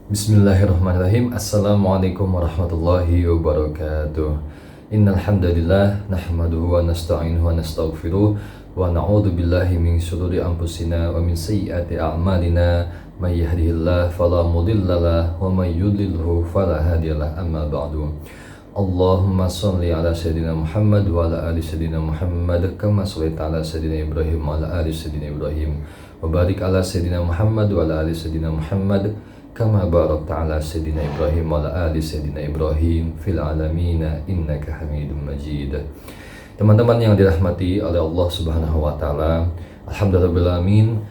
Bismillahirrahmanirrahim. Assalamualaikum warahmatullahi wabarakatuh. Innal hamdalillah nahmaduhu wa nasta'inuhu wa nastaghfiruh wa na'udzu billahi min shururi anfusina wa min sayyiati a'malina may yahdihillahu fala mudhillalah wa may yudlilhu fala hadiyalah. Amma ba'du. Allahumma shalli ala sayyidina Muhammad wa ala ali sayyidina Muhammad kama shallaita ala sayyidina Ibrahim wa ala ali sayyidina Ibrahim wa barik ala sayyidina Muhammad wa ala ali sayyidina Muhammad kama barakta ala sayyidina Ibrahim wa ala ali sayyidina Ibrahim fil alamina innaka Hamidum Majid. Teman-teman yang dirahmati oleh Allah Subhanahu wa taala, alhamdulillah alamin.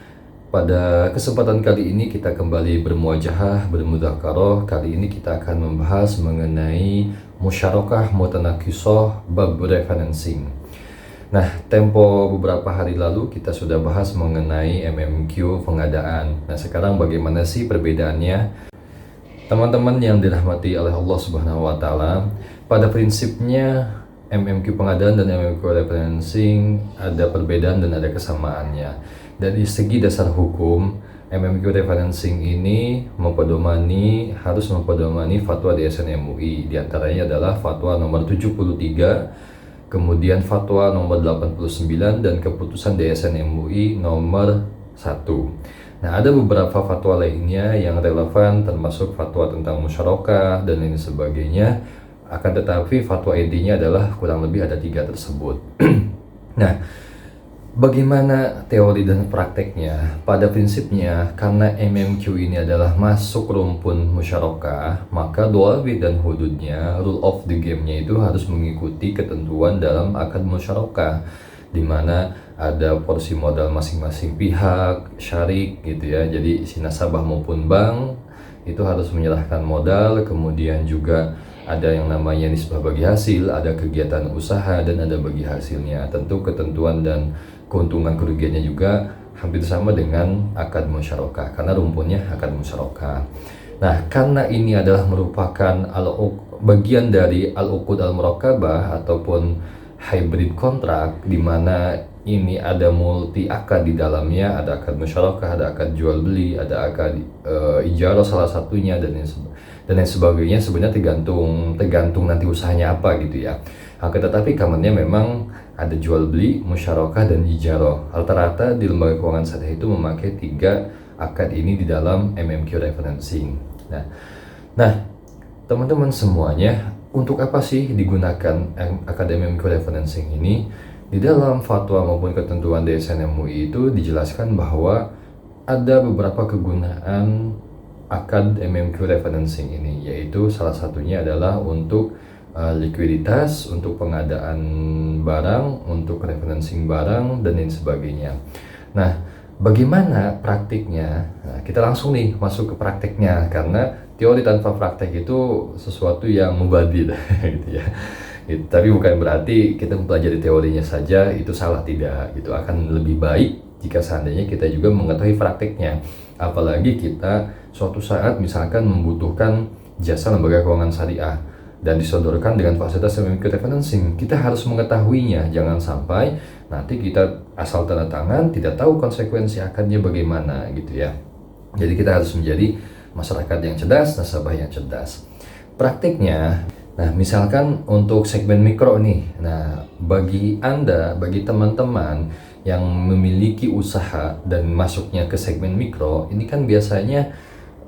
Pada kesempatan kali ini kita kembali bermuajahah, bermudzakarah. Kali ini kita akan membahas mengenai musyarakah mutanaqisah bab referencing. Nah, tempo beberapa hari lalu kita sudah bahas mengenai MMQ pengadaan. Nah, sekarang bagaimana sih perbedaannya? Teman-teman yang dirahmati oleh Allah Subhanahu wa taala, pada prinsipnya MMQ pengadaan dan MMQ referencing ada perbedaan dan ada kesamaannya. Dari segi dasar hukum, MMQ referencing ini harus mempedomani fatwa DSN MUI. Di antaranya adalah fatwa nomor 73, kemudian fatwa nomor 89 dan keputusan DSN MUI nomor 1. Nah, ada beberapa fatwa lainnya yang relevan termasuk fatwa tentang musyarakah dan lain sebagainya. Akan tetapi fatwa intinya adalah kurang lebih ada 3 tersebut. Nah, bagaimana teori dan prakteknya? Pada prinsipnya, karena MMQ ini adalah masuk rumpun musyarakah, maka dhawabit dan hududnya, rule of the game-nya itu harus mengikuti ketentuan dalam akad musyarakah, di mana ada porsi modal masing-masing pihak, syarik gitu ya. Jadi si nasabah maupun bank itu harus menyerahkan modal, kemudian juga ada yang namanya nisbah bagi hasil, ada kegiatan usaha dan ada bagi hasilnya. Tentu ketentuan dan keuntungan kerugiannya juga hampir sama dengan akad musyarakah karena rumpunnya akad musyarakah. Nah, karena ini adalah merupakan bagian dari al-uqud al-murakabah ataupun hybrid kontrak, di mana ini ada multi akad di dalamnya, ada akad musyarakah, ada akad jual beli, ada akad ijarah salah satunya dan lain sebagainya. Sebenarnya tergantung nanti usahanya apa gitu ya. Akan tetapi kamarnya memang ada jual beli, musyarakah dan ijarah. Rata-rata di lembaga keuangan syariah itu memakai 3 akad ini di dalam MMQ referencing. Nah, teman-teman semuanya, untuk apa sih digunakan akad MMQ referencing ini? Di dalam fatwa maupun ketentuan DSN MUI itu dijelaskan bahwa ada beberapa kegunaan akad MMQ referencing ini, yaitu salah satunya adalah untuk likuiditas, untuk pengadaan barang, untuk referencing barang dan lain sebagainya. Nah, bagaimana praktiknya? Nah, kita langsung nih masuk ke prakteknya, karena teori tanpa praktek itu sesuatu yang mubazir gitu ya. Tapi bukan berarti kita mempelajari teorinya saja itu salah, tidak. Itu akan lebih baik jika seandainya kita juga mengetahui prakteknya. Apalagi kita suatu saat misalkan membutuhkan jasa lembaga keuangan syariah dan disodorkan dengan fasilitas MMQ referencing, kita harus mengetahuinya. Jangan sampai nanti kita asal tanda tangan tidak tahu konsekuensi akadnya bagaimana gitu ya. Jadi kita harus menjadi masyarakat yang cerdas, nasabah yang cerdas. Praktiknya, nah misalkan untuk segmen mikro nih, nah bagi Anda, bagi teman-teman yang memiliki usaha dan masuknya ke segmen mikro, ini kan biasanya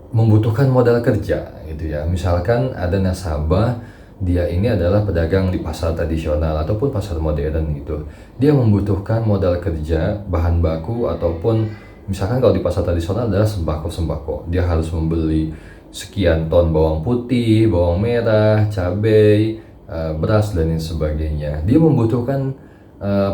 membutuhkan modal kerja gitu ya. Misalkan ada nasabah, dia ini adalah pedagang di pasar tradisional ataupun pasar modern gitu. Dia membutuhkan modal kerja, bahan baku, ataupun misalkan kalau di pasar tradisional adalah sembako. Dia harus membeli sekian ton bawang putih, bawang merah, cabai, beras dan lain sebagainya. Dia membutuhkan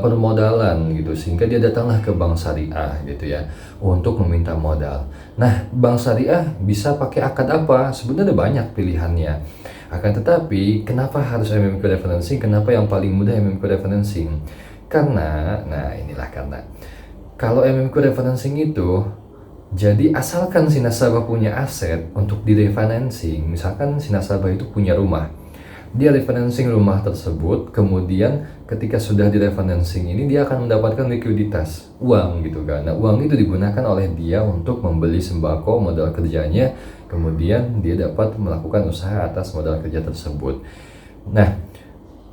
permodalan gitu, sehingga dia datanglah ke bank syariah gitu ya untuk meminta modal. Nah, bank syariah bisa pakai akad apa? Sebenarnya banyak pilihannya. Akan tetapi kenapa harus MMQ referencing? Kenapa yang paling mudah MMQ referencing? Karena kalau MMQ referencing itu, jadi asalkan si nasabah punya aset untuk direfinancing, misalkan si nasabah itu punya rumah, dia referencing rumah tersebut, kemudian ketika sudah direfinancing ini dia akan mendapatkan likuiditas, uang gitu kan. Nah, uang itu digunakan oleh dia untuk membeli sembako, modal kerjanya, kemudian dia dapat melakukan usaha atas modal kerja tersebut. Nah,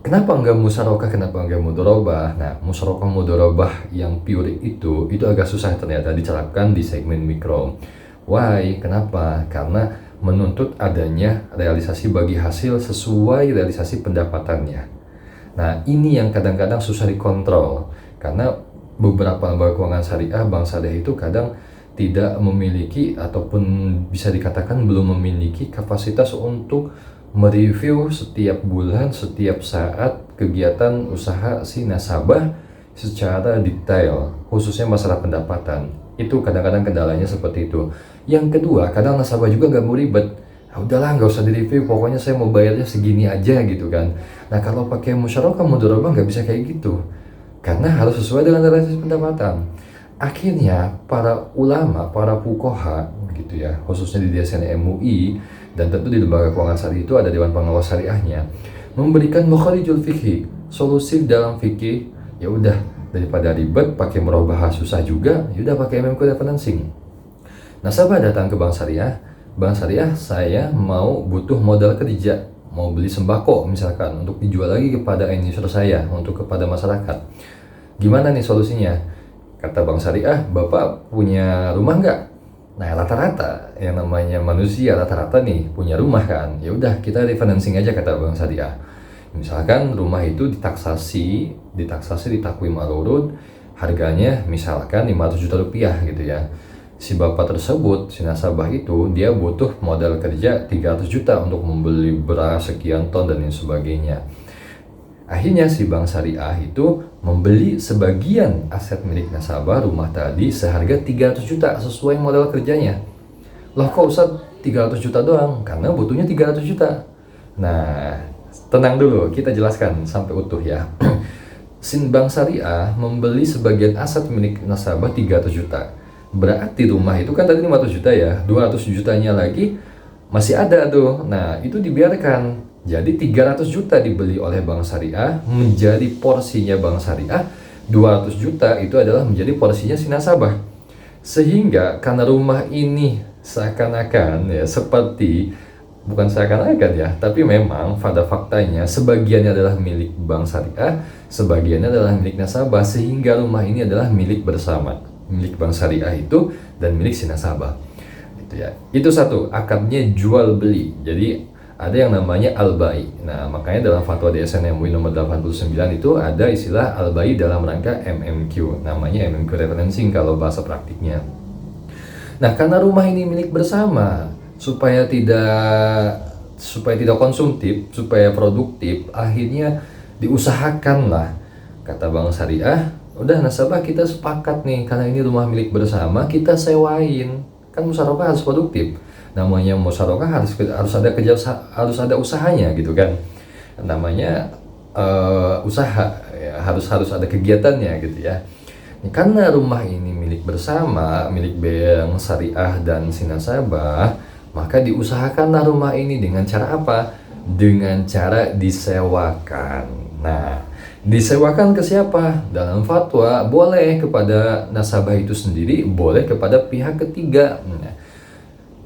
kenapa enggak musyarakah, kenapa enggak mudharabah? Nah, musyarakah mudharabah yang pure itu agak susah ternyata diterapkan di segmen mikro. Why? Kenapa? Karena menuntut adanya realisasi bagi hasil sesuai realisasi pendapatannya. Nah, ini yang kadang-kadang susah dikontrol karena beberapa lembaga keuangan syariah, bank syariah itu kadang tidak memiliki ataupun bisa dikatakan belum memiliki kapasitas untuk mereview setiap bulan, setiap saat kegiatan usaha si nasabah secara detail, khususnya masalah pendapatan. Itu kadang-kadang kendalanya seperti itu. Yang kedua, kadang nasabah juga nggak mau ribet. Ah, udahlah, nggak usah direview, pokoknya saya mau bayarnya segini aja gitu kan. Nah, kalau pakai musyarakah mudharabah nggak bisa kayak gitu, karena harus sesuai dengan realisasi pendapatan. Akhirnya para ulama, para fuqaha gitu ya, khususnya di DSN MUI dan tentu di lembaga keuangan syariah itu ada Dewan Pengawas Syariahnya, memberikan makharijul fikih, solusi dalam fikih. Ya udah, daripada ribet pakai merubah susah juga, ya udah pakai MMQ referencing. Nasabah datang ke bank syariah, saya butuh modal kerja, mau beli sembako misalkan untuk dijual lagi kepada end user saya, untuk kepada masyarakat. Gimana nih solusinya? Kata bank syariah, Bapak punya rumah nggak? Nah, rata-rata yang namanya manusia rata-rata nih punya rumah kan. Ya udah, kita referencing aja kata bank syariah. Misalkan rumah itu ditaksasi di takwim al-urud, harganya misalkan 500 juta rupiah gitu ya. Si bapak tersebut, si nasabah itu, dia butuh modal kerja 300 juta untuk membeli beras sekian ton dan lain sebagainya. Akhirnya si bank syariah itu membeli sebagian aset milik nasabah rumah tadi seharga 300 juta sesuai modal kerjanya. Loh, kok Ustaz 300 juta doang? Karena butuhnya 300 juta. Nah, tenang dulu, kita jelaskan sampai utuh ya. Bank syariah membeli sebagian aset milik nasabah 300 juta. Berarti rumah itu kan tadi 500 juta ya, 200 jutanya lagi masih ada tuh. Nah, itu dibiarkan. Jadi 300 juta dibeli oleh bank syariah, menjadi porsinya bank syariah, 200 juta itu adalah menjadi porsinya si nasabah. Sehingga karena rumah ini seakan-akan ya, bukan seakan-akan ya, tapi memang pada faktanya sebagiannya adalah milik bank syariah, sebagiannya adalah milik nasabah, sehingga rumah ini adalah milik bersama, milik bank syariah itu dan milik si nasabah. Itu ya. Itu satu, akadnya jual beli. Jadi ada yang namanya al-bai. Nah, makanya dalam fatwa DSN MUI nomor 89 itu ada istilah al-bai dalam rangka MMQ. Namanya MMQ referencing kalau bahasa praktiknya. Nah, karena rumah ini milik bersama, supaya tidak konsumtif, supaya produktif, akhirnya diusahakanlah, kata bank syariah, udah nasabah kita sepakat nih, karena ini rumah milik bersama, kita sewain. Kan musyarakah harus produktif. Namanya musyarakah harus ada usahanya gitu kan. Namanya usaha ya, harus ada kegiatannya gitu ya. Karena rumah ini milik bersama, milik bank syariah dan si nasabah, maka diusahakanlah rumah ini dengan cara apa? Dengan cara disewakan. Nah, disewakan ke siapa? Dalam fatwa boleh kepada nasabah itu sendiri, boleh kepada pihak ketiga. Nah,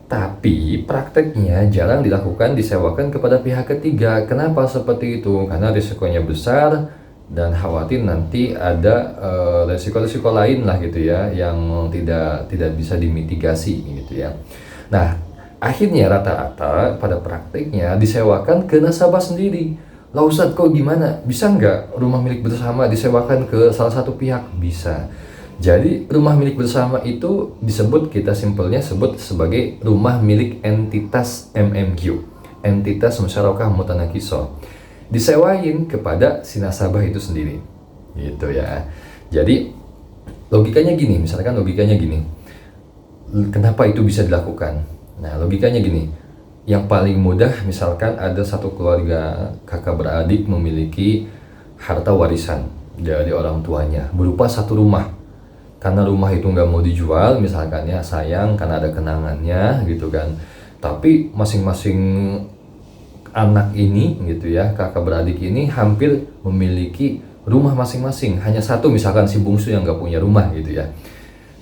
tapi prakteknya jarang dilakukan disewakan kepada pihak ketiga. Kenapa seperti itu? Karena risikonya besar dan khawatir nanti ada risiko-risiko lain lah gitu ya, yang tidak bisa dimitigasi gitu ya. Nah, akhirnya rata-rata pada prakteknya disewakan ke nasabah sendiri. Lah Ustadz, kok gimana? Bisa nggak rumah milik bersama disewakan ke salah satu pihak? Bisa. Jadi rumah milik bersama itu kita simpelnya sebut sebagai rumah milik entitas MMQ, entitas musyarakah mutanakisah, disewain kepada si nasabah itu sendiri, gitu ya. Jadi logikanya gini, kenapa itu bisa dilakukan? Nah, logikanya gini, yang paling mudah misalkan ada satu keluarga kakak beradik memiliki harta warisan dari orang tuanya berupa satu rumah. Karena rumah itu nggak mau dijual misalkan ya, sayang karena ada kenangannya gitu kan. Tapi masing-masing anak ini gitu ya, kakak beradik ini hampir memiliki rumah masing-masing. Hanya satu misalkan si bungsu yang nggak punya rumah gitu ya.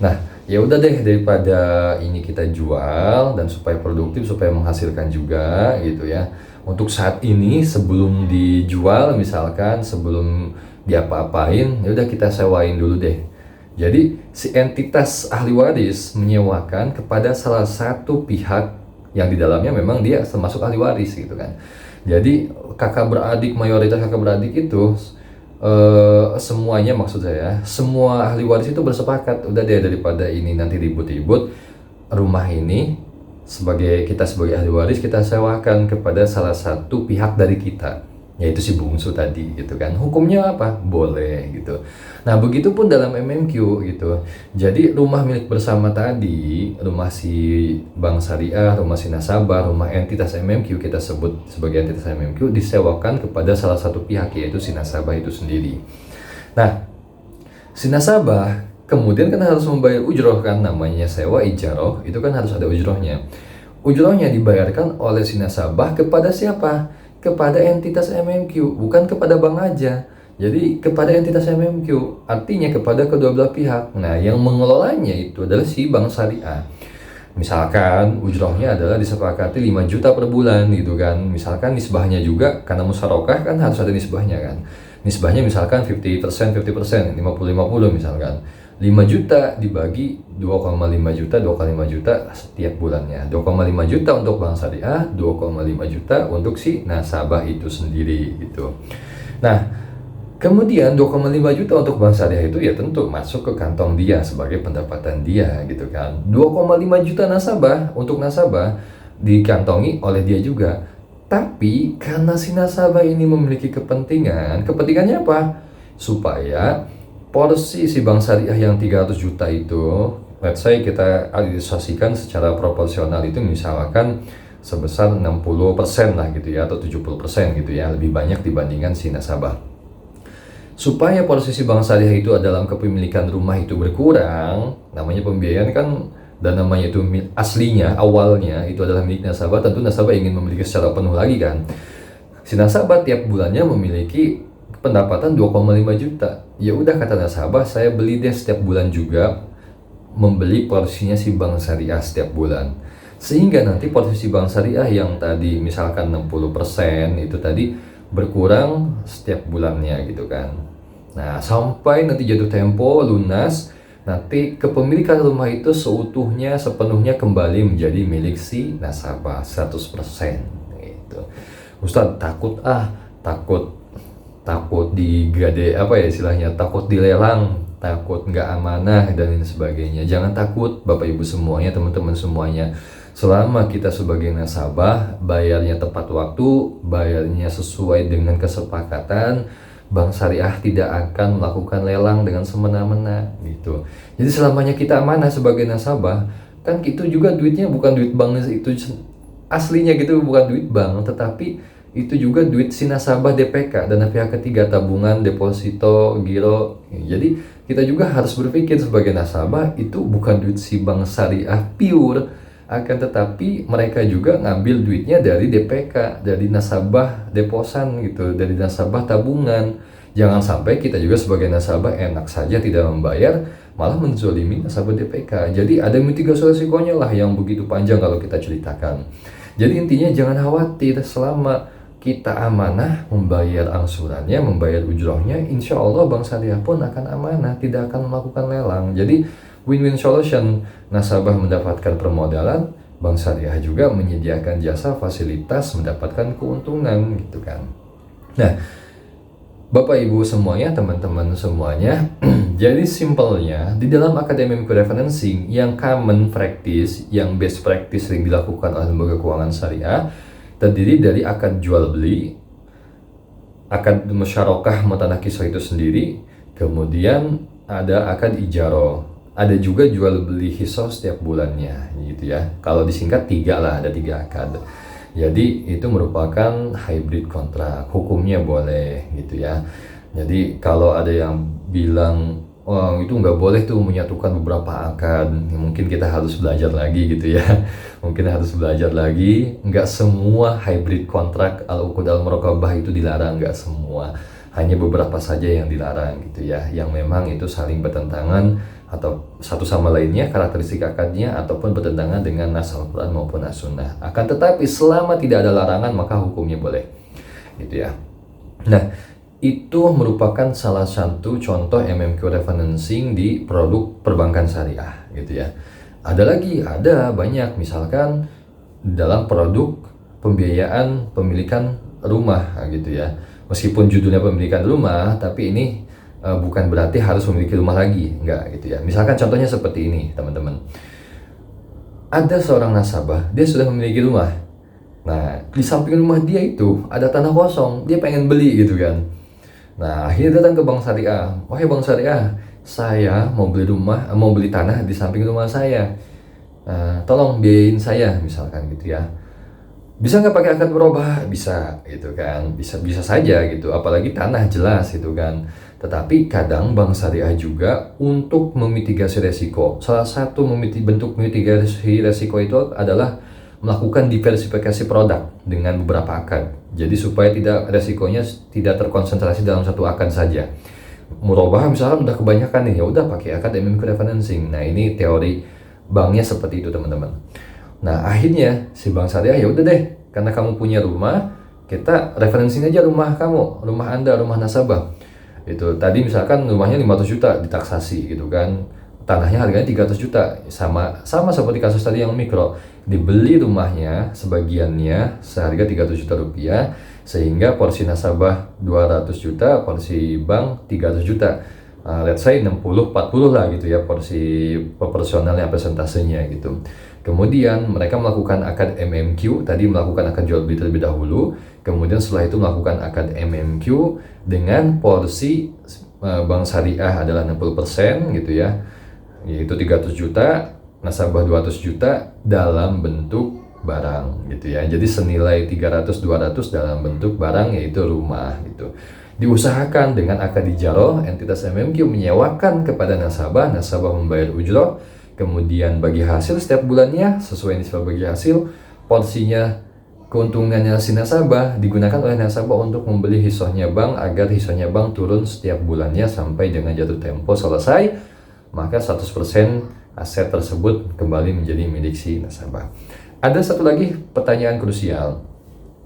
Nah, Ya udah deh, daripada ini kita jual dan supaya produktif, supaya menghasilkan juga gitu ya. Untuk saat ini sebelum dijual misalkan, sebelum diapa-apain, ya udah kita sewain dulu deh. Jadi si entitas ahli waris menyewakan kepada salah satu pihak yang di dalamnya memang dia termasuk ahli waris gitu kan. Jadi kakak beradik, mayoritas kakak beradik itu semuanya, maksud saya semua ahli waris itu bersepakat, udah deh daripada ini nanti ribut-ribut, rumah ini sebagai ahli waris kita sewakan kepada salah satu pihak dari kita, yaitu si bungsu tadi gitu kan. Hukumnya apa? Boleh gitu. Nah begitupun dalam MMQ gitu. Jadi rumah milik bersama tadi, rumah si bank syariah, rumah si nasabah, rumah entitas MMQ, kita sebut sebagai entitas MMQ, disewakan kepada salah satu pihak, yaitu si nasabah itu sendiri. Nah si nasabah kemudian kan harus membayar ujroh kan, namanya sewa ijaroh, itu kan harus ada ujrohnya. Ujrohnya dibayarkan oleh si nasabah kepada siapa? Kepada entitas MMQ, bukan kepada bank aja. Jadi kepada entitas MMQ, artinya kepada kedua belah pihak. Nah yang mengelolanya itu adalah si bank syariah. Misalkan ujrohnya adalah disepakati 5 juta per bulan gitu kan. Misalkan nisbahnya juga, karena musyarakah kan harus ada nisbahnya kan. Nisbahnya misalkan 50%, 50%, 50-50 misalkan. 5 juta dibagi 2,5 juta, 2,5 juta setiap bulannya. 2,5 juta untuk bank syariah, 2,5 juta untuk si nasabah itu sendiri gitu. Nah, kemudian 2,5 juta untuk bank syariah itu ya tentu masuk ke kantong dia sebagai pendapatan dia gitu kan. 2,5 juta nasabah untuk nasabah dikantongi oleh dia juga. Tapi karena si nasabah ini memiliki kepentingannya apa? Supaya porsi si bank syariah yang 300 juta itu, let's say kita ilustrasikan secara proporsional itu misalkan sebesar 60% lah gitu ya, atau 70% gitu ya, lebih banyak dibandingkan si nasabah. Supaya posisi bank syariah itu dalam kepemilikan rumah itu berkurang, namanya pembiayaan kan, dan namanya itu aslinya, awalnya itu adalah milik nasabah, tentu nasabah ingin memiliki secara penuh lagi kan. Si nasabah tiap bulannya memiliki pendapatan 2,5 juta. Ya udah kata nasabah, saya beli deh setiap bulan juga, membeli porsinya si bank syariah setiap bulan. Sehingga nanti porsi bank syariah yang tadi misalkan 60% itu tadi berkurang setiap bulannya gitu kan. Nah, sampai nanti jatuh tempo lunas, nanti kepemilikan rumah itu seutuhnya, sepenuhnya kembali menjadi milik si nasabah 100% gitu. Ustadz takut digade, apa ya istilahnya, takut dilelang, takut nggak amanah dan lain sebagainya. Jangan takut Bapak Ibu semuanya, teman-teman semuanya. Selama kita sebagai nasabah bayarnya tepat waktu, bayarnya sesuai dengan kesepakatan, bank syariah tidak akan melakukan lelang dengan semena-mena gitu. Jadi selamanya kita amanah sebagai nasabah, kan itu juga duitnya bukan duit bank itu aslinya gitu, bukan duit bank, tetapi itu juga duit si nasabah DPK, dana pihak ketiga, tabungan, deposito, giro. Jadi kita juga harus berpikir sebagai nasabah itu bukan duit si bank syariah pure, akan tetapi mereka juga ngambil duitnya dari DPK, dari nasabah deposan gitu, dari nasabah tabungan. Jangan sampai kita juga sebagai nasabah enak saja tidak membayar, malah menzolimi nasabah DPK. Jadi ada mitigasi resikonya lah yang begitu panjang kalau kita ceritakan. Jadi intinya jangan khawatir, selama kita amanah membayar angsurannya, membayar ujrohnya, insya Allah bank syariah pun akan amanah, tidak akan melakukan lelang. Jadi win-win solution, nasabah mendapatkan permodalan, bank syariah juga menyediakan jasa fasilitas mendapatkan keuntungan gitu kan. Nah Bapak Ibu semuanya, teman-teman semuanya, jadi simpelnya di dalam academic referencing yang common practice, yang best practice sering dilakukan oleh lembaga keuangan syariah, terdiri dari akad jual beli, akad musyarakah mutanakisah itu sendiri, kemudian ada akad ijaroh, ada juga jual beli hisah setiap bulannya gitu ya. Kalau disingkat 3 lah, ada 3 akad. Jadi itu merupakan hybrid kontrak, hukumnya boleh gitu ya. Jadi kalau ada yang bilang oh itu nggak boleh tuh menyatukan beberapa akad, mungkin kita harus belajar lagi gitu ya. Mungkin harus belajar lagi. Nggak semua hybrid kontrak al-uqud al-muraqabah itu dilarang, nggak semua. Hanya beberapa saja yang dilarang gitu ya, yang memang itu saling bertentangan atau satu sama lainnya, karakteristik akadnya, ataupun bertentangan dengan nas Al-Quran maupun as-sunnah. Akan tetapi selama tidak ada larangan maka hukumnya boleh, gitu ya. Nah, itu merupakan salah satu contoh MMQ referencing di produk perbankan syariah, gitu ya. Ada banyak, misalkan dalam produk pembiayaan pemilikan rumah, gitu ya. Meskipun judulnya pemilikan rumah, tapi ini bukan berarti harus memiliki rumah lagi, enggak, gitu ya. Misalkan contohnya seperti ini, teman-teman. Ada seorang nasabah, dia sudah memiliki rumah. Nah, di samping rumah dia itu ada tanah kosong, dia pengen beli, gitu kan. Nah, akhirnya datang ke Bank Syariah. Wahai Bank Syariah, saya mau beli tanah di samping rumah saya. Tolong biayain saya, misalkan gitu ya. Bisa nggak pakai akad merubah? Bisa, gitu kan. Bisa saja gitu. Apalagi tanah jelas, gitu kan. Tetapi kadang Bank Syariah juga untuk memitigasi resiko. Salah satu bentuk mitigasi resiko itu adalah melakukan diversifikasi produk dengan beberapa akad. Jadi supaya resikonya tidak terkonsentrasi dalam satu akad saja. Murabah misalkan udah kebanyakan nih, ya udah pakai akad MMQ referencing. Nah, ini teori banknya seperti itu, teman-teman. Nah, akhirnya si Bank Syariah, ya udah deh, karena kamu punya rumah, kita referencing aja rumah kamu, rumah Anda, rumah nasabah. Itu tadi misalkan rumahnya 500 juta ditaksasi, gitu kan. Tanahnya harganya 300 juta, sama seperti kasus tadi yang mikro. Dibeli rumahnya sebagiannya seharga 300 juta rupiah, sehingga porsi nasabah 200 juta, porsi bank 300 juta. Let's say 60-40 lah, gitu ya, porsi proporsionalnya, persentasenya gitu. Kemudian mereka melakukan akad MMQ, tadi melakukan akad jual beli terlebih dahulu. Kemudian setelah itu melakukan akad MMQ dengan porsi Bank Syariah adalah 60%, gitu ya, yaitu 300 juta, nasabah 200 juta dalam bentuk barang, gitu ya. Jadi senilai 300-200 dalam bentuk barang, yaitu rumah, gitu. Diusahakan dengan akad ijaroh, entitas MMQ menyewakan kepada nasabah membayar ujroh, kemudian bagi hasil setiap bulannya sesuai nisbah bagi hasil, porsinya keuntungannya si nasabah digunakan oleh nasabah untuk membeli hissahnya bank agar hissahnya bank turun setiap bulannya sampai dengan jatuh tempo selesai, maka 100% aset tersebut kembali menjadi milik si nasabah. Ada satu lagi pertanyaan krusial,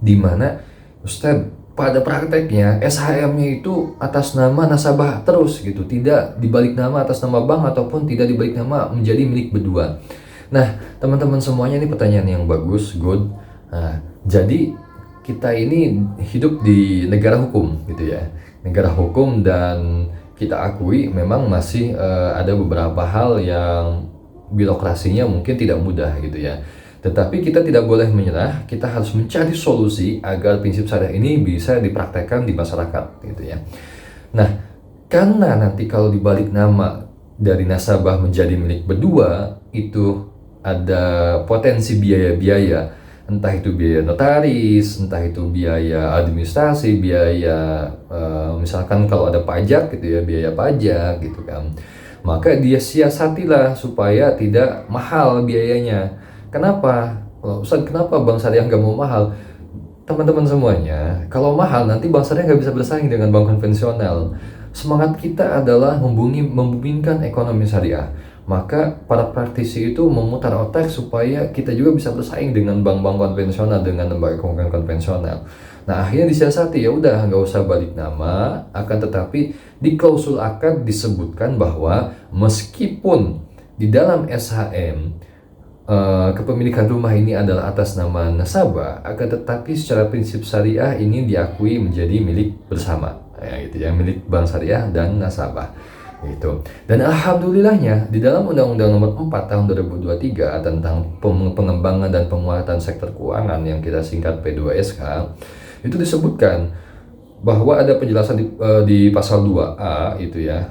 di mana Ustadz, pada prakteknya SHM-nya itu atas nama nasabah terus, gitu, tidak dibalik nama atas nama bank ataupun tidak dibalik nama menjadi milik berdua. Nah, teman-teman semuanya, ini pertanyaan yang bagus, good. Nah, jadi kita ini hidup di negara hukum, gitu ya, negara hukum, dan kita akui memang masih ada beberapa hal yang birokrasinya mungkin tidak mudah, gitu ya. Tetapi kita tidak boleh menyerah, kita harus mencari solusi agar prinsip syariah ini bisa dipraktekkan di masyarakat, gitu ya. Nah, karena nanti kalau dibalik nama dari nasabah menjadi milik berdua, itu ada potensi biaya-biaya, entah itu biaya notaris, entah itu biaya administrasi, biaya misalkan kalau ada pajak, gitu ya, biaya pajak, gitu kan. Maka dia siasatilah supaya tidak mahal biayanya. Kenapa? Ustaz, kenapa Bank Syariah nggak mau mahal? Teman-teman semuanya, kalau mahal nanti Bank Syariah nggak bisa bersaing dengan bank konvensional. Semangat kita adalah membumingkan ekonomi syariah. Maka para praktisi itu memutar otak supaya kita juga bisa bersaing dengan bank-bank konvensional, dengan lembaga keuangan konvensional. Nah, akhirnya disiasati, ya udah nggak usah balik nama, akan tetapi di klausul akad disebutkan bahwa meskipun di dalam SHM kepemilikan rumah ini adalah atas nama nasabah, akan tetapi secara prinsip syariah ini diakui menjadi milik bersama, ya, gitu ya, milik Bank Syariah dan nasabah, gitu. Dan alhamdulillahnya di dalam Undang-Undang Nomor 4 Tahun 2023 tentang pengembangan dan penguatan sektor keuangan yang kita singkat P2SK, itu disebutkan bahwa ada penjelasan di pasal 2A itu ya,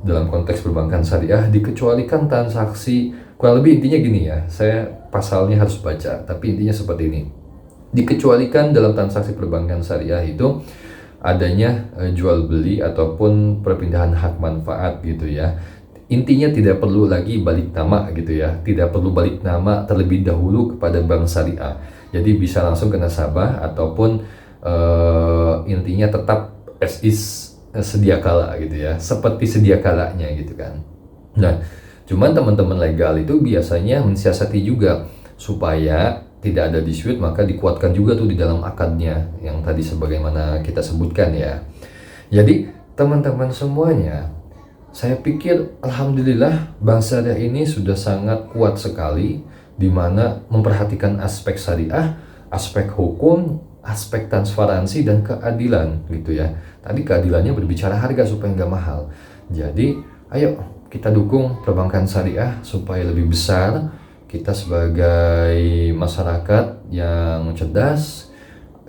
dalam konteks perbankan syariah dikecualikan transaksi. Kurang lebih intinya gini ya, saya pasalnya harus baca, tapi intinya seperti ini. Dikecualikan dalam transaksi perbankan syariah itu adanya jual beli ataupun perpindahan hak manfaat, gitu ya. Intinya tidak perlu lagi balik nama, gitu ya. Tidak perlu balik nama terlebih dahulu kepada bank syariah. Jadi bisa langsung ke nasabah ataupun intinya tetap as is sedia kala, gitu ya. Seperti sedia kalanya, gitu kan. Nah, cuman teman-teman legal itu biasanya mensiasati juga supaya tidak ada dispute, maka dikuatkan juga tuh di dalam akadnya yang tadi sebagaimana kita sebutkan ya. Jadi teman-teman semuanya, saya pikir alhamdulillah Bank Syariah ini sudah sangat kuat sekali di mana memperhatikan aspek syariah, aspek hukum, aspek transparansi dan keadilan gitu ya. Tadi keadilannya berbicara harga supaya nggak mahal. Jadi ayo kita dukung perbankan syariah supaya lebih besar. Kita sebagai masyarakat yang cerdas,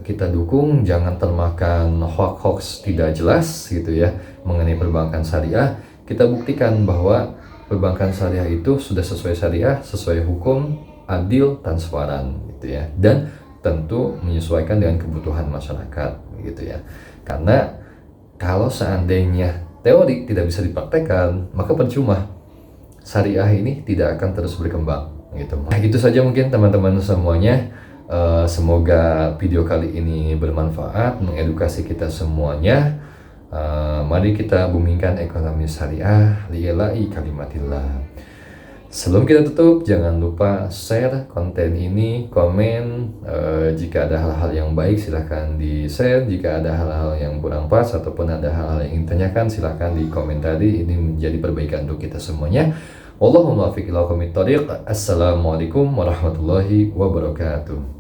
kita dukung jangan termakan hoax tidak jelas gitu ya mengenai perbankan syariah. Kita buktikan bahwa perbankan syariah itu sudah sesuai syariah, sesuai hukum, adil, transparan gitu ya, dan tentu menyesuaikan dengan kebutuhan masyarakat gitu ya. Karena kalau seandainya teori tidak bisa dipraktekkan, maka percuma syariah ini tidak akan terus berkembang gitu. Nah, itu saja mungkin teman-teman semuanya. Semoga video kali ini bermanfaat, mengedukasi kita semuanya. Mari kita bumingkan ekonomi syariah lillahi kalimatillah. Sebelum kita tutup, jangan lupa share konten ini, komen. Jika ada hal-hal yang baik silahkan di share, jika ada hal-hal yang kurang pas ataupun ada hal-hal yang ingin ditanyakan silahkan di komentari. Ini menjadi perbaikan untuk kita semuanya. Wallahul muwaffiq ila aqwamit thoriq. Assalamualaikum warahmatullahi wabarakatuh.